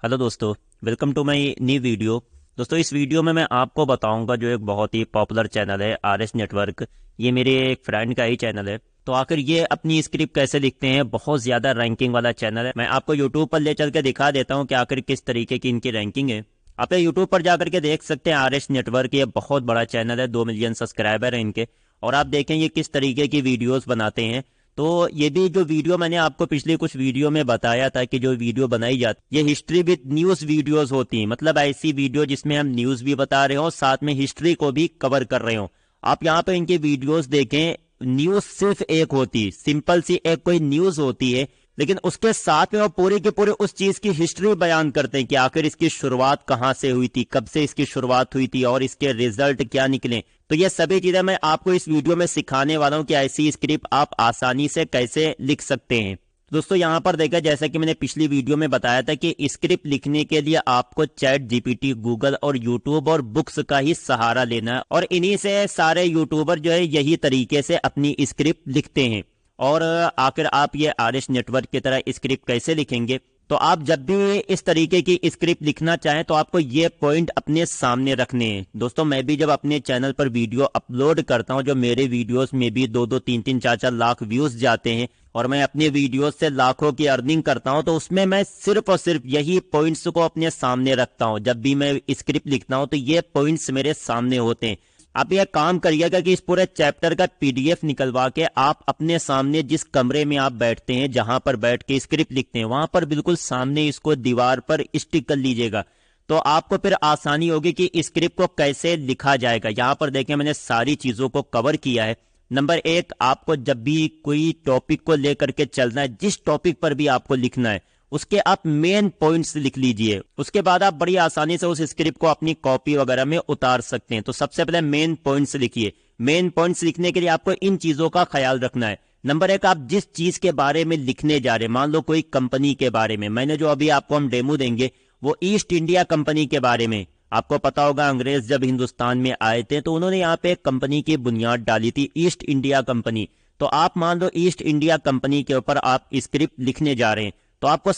Hello दोस्तों, welcome to my new video. दोस्तों, इस वीडियो में मैं आपको बताऊंगा जो एक बहुत ही पॉपुलर चैनल है आरएस नेटवर्क। ये मेरे एक फ्रेंड का ही चैनल है। तो आखिर ये अपनी स्क्रिप्ट कैसे लिखते हैं, बहुत ज़्यादा रैंकिंग वाला चैनल है। मैं आपको यूट्यूब पर ले चल के दिखा देता हूँ कि आखिर किस तरीके की इनकी रैंकिंग है। आप यूट्यूब पर जाकर के देख सकते हैं आरएस नेटवर्क। ये बहुत बड़ा चैनल है, 2 मिलियन सब्सक्राइबर है इनके। और आप देखें ये किस तरीके की वीडियोस बनाते हैं। तो ये भी जो वीडियो मैंने आपको पिछले कुछ वीडियो में बताया था कि जो वीडियो बनाई जाती ये हिस्ट्री विद न्यूज वीडियोस होती हैं। मतलब ऐसी वीडियो जिसमें हम न्यूज भी बता रहे हो, साथ में हिस्ट्री को भी कवर कर रहे हो। आप यहाँ पे इनकी वीडियोस देखें, न्यूज सिर्फ एक होती, सिंपल सी एक कोई न्यूज होती है, लेकिन उसके साथ में वो पूरे के पूरे उस चीज की हिस्ट्री बयान करते हैं कि आखिर इसकी शुरुआत कहाँ से हुई थी, कब से इसकी शुरुआत हुई थी और इसके रिजल्ट क्या निकले। तो ये सभी चीजें मैं आपको इस वीडियो में सिखाने वाला हूँ कि ऐसी स्क्रिप्ट आप आसानी से कैसे लिख सकते हैं। दोस्तों, यहाँ पर देखा, जैसा कि मैंने पिछली वीडियो में बताया था कि स्क्रिप्ट लिखने के लिए आपको चैट जीपीटी, गूगल और यूट्यूब और बुक्स का ही सहारा लेना है। और इन्हीं से सारे यूट्यूबर जो है यही तरीके से अपनी स्क्रिप्ट लिखते हैं। और आखिर आप ये आरएस नेटवर्क की तरह स्क्रिप्ट कैसे लिखेंगे? तो आप जब भी इस तरीके की स्क्रिप्ट लिखना चाहें तो आपको ये पॉइंट अपने सामने रखने हैं। दोस्तों, मैं भी जब अपने चैनल पर वीडियो अपलोड करता हूं, जो मेरे वीडियोस में भी 2-2, 3-3, 4-4 लाख व्यूज जाते हैं और मैं अपने वीडियोस से लाखों की अर्निंग करता हूं, तो उसमें मैं सिर्फ और सिर्फ यही पॉइंट्स को अपने सामने रखता हूं। जब भी मैं स्क्रिप्ट लिखता हूं तो ये पॉइंट्स मेरे सामने होते हैं। आप यह काम करिएगा कि इस पूरे चैप्टर का पीडीएफ निकलवा के आप अपने सामने जिस कमरे में आप बैठते हैं, जहां पर बैठ के स्क्रिप्ट लिखते हैं, वहां पर बिल्कुल सामने इसको दीवार पर स्टिक कर लीजिएगा। तो आपको फिर आसानी होगी कि स्क्रिप्ट को कैसे लिखा जाएगा। यहाँ पर देखें, मैंने सारी चीजों को कवर किया है। नंबर 1, आपको जब भी कोई टॉपिक को लेकर के चलना है, जिस टॉपिक पर भी आपको लिखना है उसके आप मेन पॉइंट्स लिख लीजिए। उसके बाद आप बड़ी आसानी से उस स्क्रिप्ट को अपनी कॉपी वगैरह में उतार सकते हैं। तो सबसे पहले मेन पॉइंट्स लिखिए। मेन पॉइंट्स लिखने के लिए आपको इन चीजों का ख्याल रखना है। नंबर 1, आप जिस चीज के बारे में लिखने जा रहे हैं, मान लो कोई कंपनी के बारे में, मैंने जो अभी आपको हम डेमो देंगे वो ईस्ट इंडिया कंपनी के बारे में। आपको पता होगा, अंग्रेज जब हिंदुस्तान में आए थे तो उन्होंने यहाँ पे एक कंपनी की बुनियाद डाली थी, ईस्ट इंडिया कंपनी। तो आप मान लो ईस्ट इंडिया कंपनी के ऊपर आप स्क्रिप्ट लिखने जा रहे हैं, तो आपको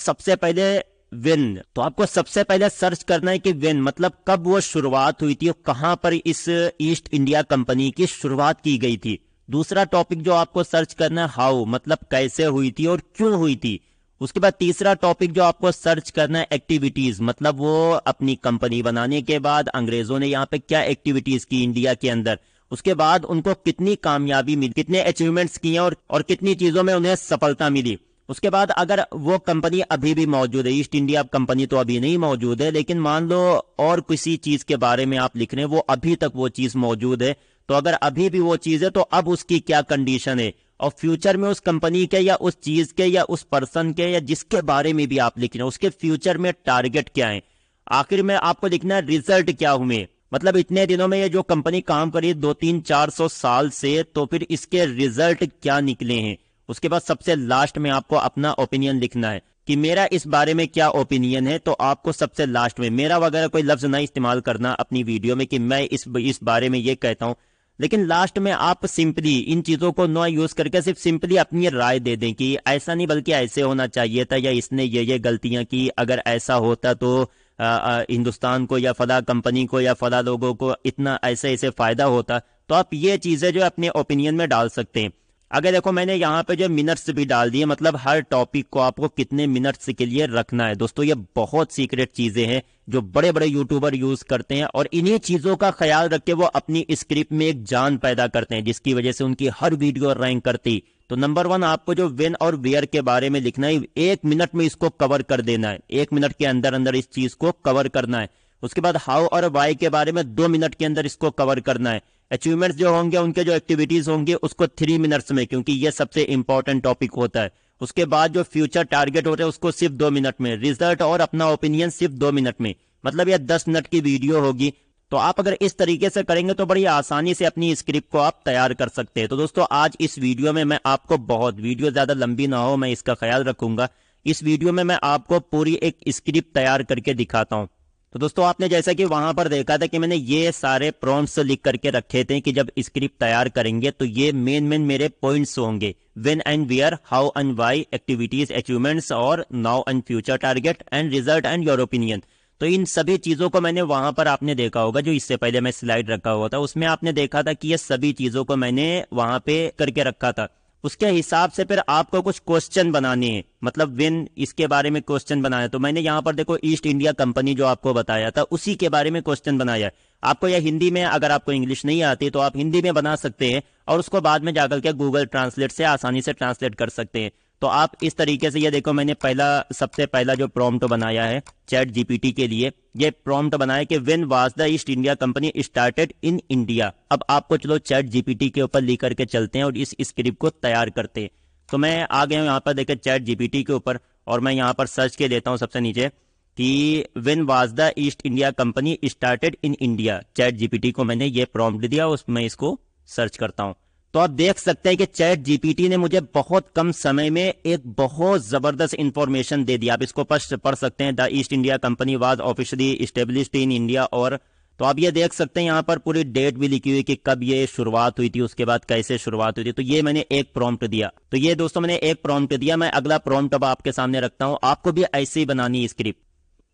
सबसे पहले सर्च करना है कि वेन मतलब कब वो शुरुआत हुई थी और कहां पर इस ईस्ट इंडिया कंपनी की शुरुआत की गई थी। दूसरा टॉपिक जो आपको सर्च करना है, हाउ मतलब कैसे हुई थी और क्यों हुई थी। उसके बाद तीसरा टॉपिक जो आपको सर्च करना है, एक्टिविटीज मतलब वो अपनी कंपनी बनाने के बाद अंग्रेजों ने यहाँ पे क्या एक्टिविटीज की इंडिया के अंदर। उसके बाद उनको कितनी कामयाबी मिली, कितने अचीवमेंट्स किए और कितनी चीजों में उन्हें सफलता मिली। उसके बाद अगर वो कंपनी अभी भी मौजूद है, ईस्ट इंडिया कंपनी तो अभी नहीं मौजूद है, लेकिन मान लो और किसी चीज के बारे में आप लिख रहे हैं, वो अभी तक वो चीज मौजूद है, तो अगर अभी भी वो चीज है तो अब उसकी क्या कंडीशन है, और फ्यूचर में उस कंपनी के या उस चीज के या उस पर्सन के या जिसके बारे में भी आप लिख रहे हैं उसके फ्यूचर में टारगेट क्या है। आखिर में आपको लिखना है रिजल्ट क्या हुए, मतलब इतने दिनों में ये जो कंपनी काम करी 200-400 साल से, तो फिर इसके रिजल्ट क्या निकले हैं। उसके बाद सबसे लास्ट में आपको अपना ओपिनियन लिखना है कि मेरा इस बारे में क्या ओपिनियन है। तो आपको सबसे लास्ट में मेरा वगैरह कोई लफ्ज ना इस्तेमाल करना अपनी वीडियो में कि मैं इस बारे में ये कहता हूं, लेकिन लास्ट में आप सिंपली इन चीजों को ना यूज करके सिर्फ सिंपली अपनी राय दे दें कि ऐसा नहीं बल्कि ऐसे होना चाहिए था, या इसने ये गलतियां की, अगर ऐसा होता तो हिंदुस्तान को या फला कंपनी को या फला लोगों को इतना ऐसे ऐसे फायदा होता। तो आप ये चीजें जो अपने ओपिनियन में डाल सकते हैं। अगर देखो, मैंने यहाँ पे जो मिनट्स भी डाल दिए, मतलब हर टॉपिक को आपको कितने मिनट्स के लिए रखना है। दोस्तों, ये बहुत सीक्रेट चीजें हैं जो बड़े बड़े यूट्यूबर यूज करते हैं, और इन्हीं चीजों का ख्याल रख के वो अपनी स्क्रिप्ट में एक जान पैदा करते हैं, जिसकी वजह से उनकी हर वीडियो रैंक करती। तो नंबर 1, आपको जो वेन और वेयर के बारे में लिखना है, 1 मिनट में इसको कवर कर देना है, 1 मिनट के अंदर अंदर इस चीज को कवर करना है। उसके बाद हाउ और वाई के बारे में 2 मिनट के अंदर इसको कवर करना है। अचीवमेंट्स जो होंगे, उनके जो एक्टिविटीज होंगे उसको 3 मिनट्स में, क्योंकि ये सबसे इंपॉर्टेंट टॉपिक होता है। उसके बाद जो फ्यूचर टारगेट होते हैं उसको सिर्फ 2 मिनट में, रिजल्ट और अपना ओपिनियन सिर्फ 2 मिनट में, मतलब ये 10 मिनट की वीडियो होगी। तो आप अगर इस तरीके से करेंगे तो बड़ी आसानी से अपनी स्क्रिप्ट को आप तैयार कर सकते हैं। तो दोस्तों, आज इस वीडियो में मैं आपको वीडियो ज्यादा लंबी ना हो, मैं इसका ख्याल रखूंगा। इस वीडियो में मैं आपको पूरी एक स्क्रिप्ट तैयार करके दिखाता हूं। तो दोस्तों, आपने जैसा कि वहां पर देखा था कि मैंने ये सारे प्रॉम्प्ट्स लिख करके रखे थे कि जब स्क्रिप्ट तैयार करेंगे तो ये मेन मेरे पॉइंट्स होंगे। When and where, how and why, activities, achievements और now and future target and result and your opinion. तो इन सभी चीजों को मैंने वहां पर आपने देखा होगा, जो इससे पहले मैं स्लाइड रखा हुआ था उसमें आपने देखा था कि ये सभी चीजों को मैंने वहां पे करके रखा था। उसके हिसाब से फिर आपको कुछ क्वेश्चन बनाने हैं, मतलब विन इसके बारे में क्वेश्चन बनाया। तो मैंने यहाँ पर देखो ईस्ट इंडिया कंपनी जो आपको बताया था उसी के बारे में क्वेश्चन बनाया। आपको यह हिंदी में, अगर आपको इंग्लिश नहीं आती तो आप हिंदी में बना सकते हैं और उसको बाद में जाकर के गूगल ट्रांसलेट से आसानी से ट्रांसलेट कर सकते हैं। तो आप इस तरीके से, ये देखो मैंने सबसे पहला जो प्रॉम्प्ट बनाया है चैट जीपीटी के लिए, ये प्रॉम्प्ट बनाया कि when was the East India company started in India. अब आपको चलो चैट जीपीटी के ऊपर लिख करके चलते हैं और इस स्क्रिप्ट को तैयार करते हैं। तो मैं आ गया हूँ यहाँ पर देखे चैट जीपीटी के ऊपर और मैं यहाँ पर सर्च के देता हूँ सबसे नीचे कि when was the East India company started in India. Chat GPT को मैंने ये प्रॉम्प्ट दिया, उसमें इसको सर्च करता हूँ। तो आप देख सकते हैं कि चैट जीपीटी ने मुझे बहुत कम समय में एक बहुत जबरदस्त इंफॉर्मेशन दे दी। आप इसको पढ़ सकते हैं, the East India company was officially established in India. और तो आप ये देख सकते हैं यहाँ पर पूरी डेट भी लिखी हुई कि कब ये शुरुआत हुई थी, उसके बाद कैसे शुरुआत हुई थी। तो ये मैंने एक प्रॉम्प्ट दिया। तो ये दोस्तों मैंने एक प्रॉम्प्ट दिया, मैं अगला प्रॉम्प्ट अब आपके सामने रखता हूँ। आपको भी ऐसे ही बनानी है स्क्रिप्ट।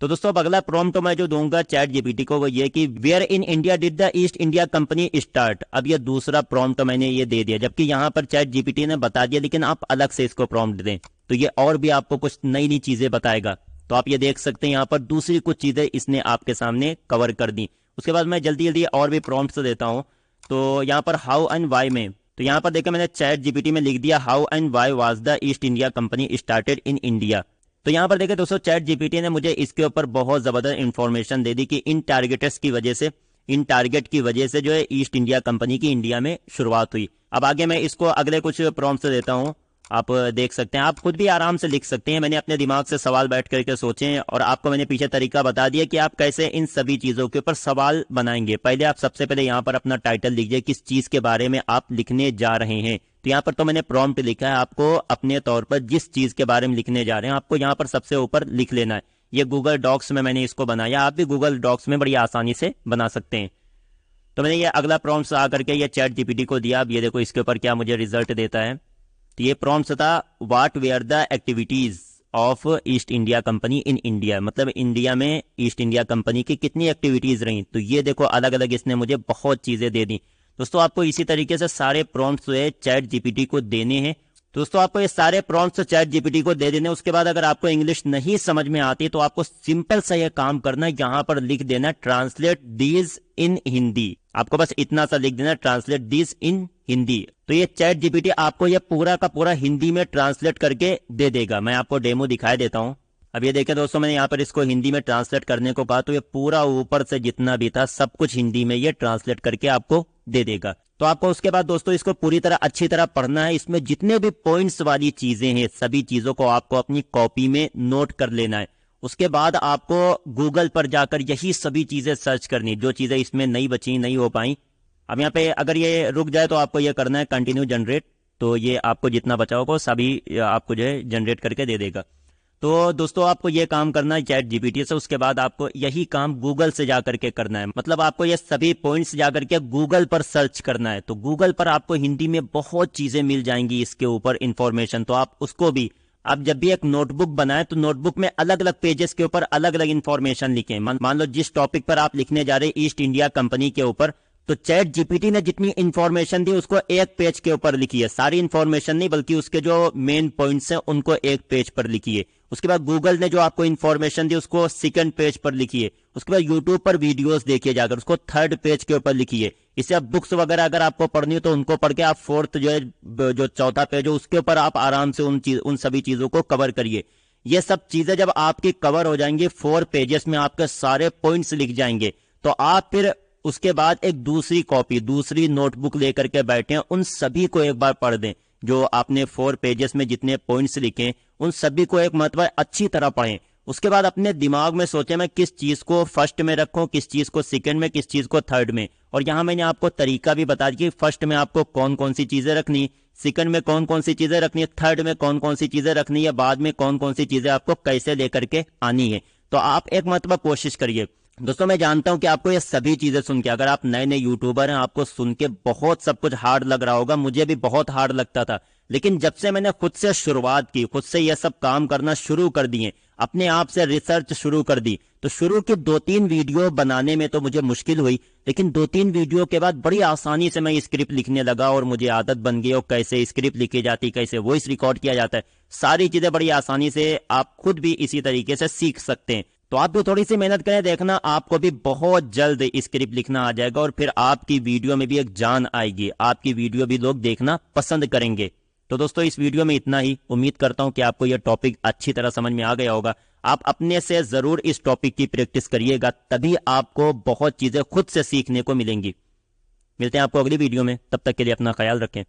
तो दोस्तों अब अगला प्रॉम्प्ट मैं जो दूंगा चैट जीपीटी को वो ये कि where in India did the East India Company start. अब ये दूसरा प्रॉम्प्ट मैंने ये दे दिया, जबकि यहाँ पर चैट जीपीटी ने बता दिया, लेकिन आप अलग से इसको प्रॉम्प्ट दें तो ये और भी आपको कुछ नई नई चीजें बताएगा। तो आप ये देख सकते हैं यहाँ पर दूसरी कुछ चीजें इसने आपके सामने कवर कर दी। उसके बाद मैं जल्दी जल्दी और भी प्रॉम्प्ट्स देता हूँ। तो यहाँ पर हाउ एंड वाई में, तो यहाँ पर देखिए मैंने चैट जीपीटी में लिख दिया how and why was the East India company started in India. तो यहाँ पर देखिए दोस्तों चैट जीपीटी ने मुझे इसके ऊपर बहुत जबरदस्त इंफॉर्मेशन दे दी कि इन टारगेट की वजह से जो है ईस्ट इंडिया कंपनी की इंडिया में शुरुआत हुई। अब आगे मैं इसको अगले कुछ प्रॉम्प्ट्स देता हूँ, आप देख सकते हैं, आप खुद भी आराम से लिख सकते हैं। मैंने अपने दिमाग से सवाल बैठ करके सोचे हैं और आपको मैंने पीछे तरीका बता दिया कि आप कैसे इन सभी चीजों के ऊपर सवाल बनाएंगे। पहले आप सबसे पहले यहाँ पर अपना टाइटल लिखिए, किस चीज के बारे में आप लिखने जा रहे हैं। तो यहाँ पर तो मैंने प्रॉम्प्ट लिखा है, आपको अपने तौर पर जिस चीज के बारे में लिखने जा रहे हैं आपको यहाँ पर सबसे ऊपर लिख लेना है। ये गूगल डॉक्स में मैंने इसको बनाया, आप भी गूगल डॉक्स में बड़ी आसानी से बना सकते हैं। तो मैंने ये अगला प्रॉम्प्ट आकर के ये चैट जीपीटी को दिया। अब ये देखो इसके ऊपर क्या मुझे रिजल्ट देता है। तो ये प्रॉम्प्ट था what were the activities of East India Company in India, मतलब इंडिया में ईस्ट इंडिया कंपनी की कितनी एक्टिविटीज रही। तो ये देखो अलग अलग इसने मुझे बहुत चीजें दे दी। दोस्तों आपको इसी तरीके से सारे प्रॉम्प्ट्स जो है चैट जीपीटी को देने हैं। दोस्तों आपको ये सारे प्रॉम्प्ट्स चैट जीपीटी को दे देने। उसके बाद अगर आपको इंग्लिश नहीं समझ में आती तो आपको सिंपल सा ये काम करना है, यहाँ पर लिख देना ट्रांसलेट दीज इन हिंदी। आपको बस इतना सा लिख देना ट्रांसलेट दीज इन हिंदी। तो ये चैट जीपीटी आपको ये पूरा का पूरा हिंदी में ट्रांसलेट करके दे देगा। मैं आपको डेमो दिखाई देता हूँ। अब ये देखें दोस्तों, मैंने यहाँ पर इसको हिंदी में ट्रांसलेट करने को कहा तो ये पूरा ऊपर से जितना भी था सब कुछ हिंदी में ये ट्रांसलेट करके आपको दे देगा। तो आपको उसके बाद दोस्तों इसको पूरी तरह अच्छी तरह पढ़ना है। इसमें जितने भी पॉइंट्स वाली चीजें हैं सभी चीजों को आपको अपनी कॉपी में नोट कर लेना है। उसके बाद आपको गूगल पर जाकर यही सभी चीजें सर्च करनी, जो चीजें इसमें नहीं बची, नहीं हो पाई। अब यहाँ पे अगर ये रुक जाए तो आपको ये करना है कंटिन्यू जनरेट। तो ये आपको जितना बचा होगा सभी आपको जो है जनरेट करके दे देगा। तो दोस्तों आपको ये काम करना है चैट जीपीटी से। उसके बाद आपको यही काम गूगल से जाकर के करना है, मतलब आपको ये सभी पॉइंट्स जाकर के गूगल पर सर्च करना है। तो गूगल पर आपको हिंदी में बहुत चीजें मिल जाएंगी इसके ऊपर इंफॉर्मेशन। तो आप उसको भी, आप जब भी एक नोटबुक बनाए तो नोटबुक में अलग अलग पेजेस के ऊपर अलग अलग इंफॉर्मेशन लिखें। मान लो जिस टॉपिक पर आप लिखने जा रहे हैं ईस्ट इंडिया कंपनी के ऊपर, तो चैट जीपीटी ने जितनी इंफॉर्मेशन दी उसको एक पेज के ऊपर लिखिए। सारी इंफॉर्मेशन नहीं बल्कि उसके जो मेन पॉइंट्स हैं उनको एक पेज पर लिखिए। उसके बाद गूगल ने जो आपको इंफॉर्मेशन दी उसको सेकंड पेज पर लिखिए। उसके बाद यूट्यूब पर वीडियोस देखिए जाकर, उसको थर्ड पेज के ऊपर लिखिए। इससे अब बुक्स वगैरह अगर आपको पढ़नी हो तो उनको पढ़ के आप फोर्थ जो है, जो चौथा पेज है उसके ऊपर आप आराम से उन सभी चीजों को कवर करिए। ये सब चीजें जब आपकी कवर हो जाएंगी 4 पेजेस में आपके सारे पॉइंट्स लिख जाएंगे, तो आप फिर उसके बाद एक दूसरी कॉपी, दूसरी नोटबुक लेकर के बैठे, उन सभी को एक बार पढ़ दें। जो आपने 4 पेजेस में जितने पॉइंट्स लिखे उन सभी को एक मतलब अच्छी तरह पढ़ें। उसके बाद अपने दिमाग में सोचें मैं किस चीज को फर्स्ट में रखूं, किस चीज को सेकंड में, किस चीज को थर्ड में। और यहां मैंने आपको तरीका भी बता दिया कि फर्स्ट में आपको कौन कौन सी चीजें रखनी, सेकंड में कौन कौन सी चीजें रखनी है, थर्ड में कौन कौन सी चीजें रखनी है, बाद में कौन कौन सी चीजें आपको कैसे लेकर के आनी है। तो आप एक मतलब कोशिश करिए। दोस्तों मैं जानता हूं कि आपको ये सभी चीजें सुन के, अगर आप नए नए यूट्यूबर हैं, आपको सुन के बहुत सब कुछ हार्ड लग रहा होगा। मुझे भी बहुत हार्ड लगता था, लेकिन जब से मैंने खुद से शुरुआत की, खुद से यह सब काम करना शुरू कर दिए, अपने आप से रिसर्च शुरू कर दी, तो शुरू के 2-3 वीडियो बनाने में तो मुझे मुश्किल हुई, लेकिन 2-3 वीडियो के बाद बड़ी आसानी से मैं स्क्रिप्ट लिखने लगा और मुझे आदत बन गई। और कैसे स्क्रिप्ट लिखी जाती, कैसे वॉइस रिकॉर्ड किया जाता है, सारी चीजें बड़ी आसानी से आप खुद भी इसी तरीके से सीख सकते हैं। तो आप भी थोड़ी सी मेहनत करें, देखना आपको भी बहुत जल्द स्क्रिप्ट लिखना आ जाएगा और फिर आपकी वीडियो में भी एक जान आएगी, आपकी वीडियो भी लोग देखना पसंद करेंगे। तो दोस्तों इस वीडियो में इतना ही। उम्मीद करता हूं कि आपको यह टॉपिक अच्छी तरह समझ में आ गया होगा। आप अपने से जरूर इस टॉपिक की प्रैक्टिस करिएगा, तभी आपको बहुत चीजें खुद से सीखने को मिलेंगी। मिलते हैं आपको अगली वीडियो में, तब तक के लिए अपना ख्याल रखें।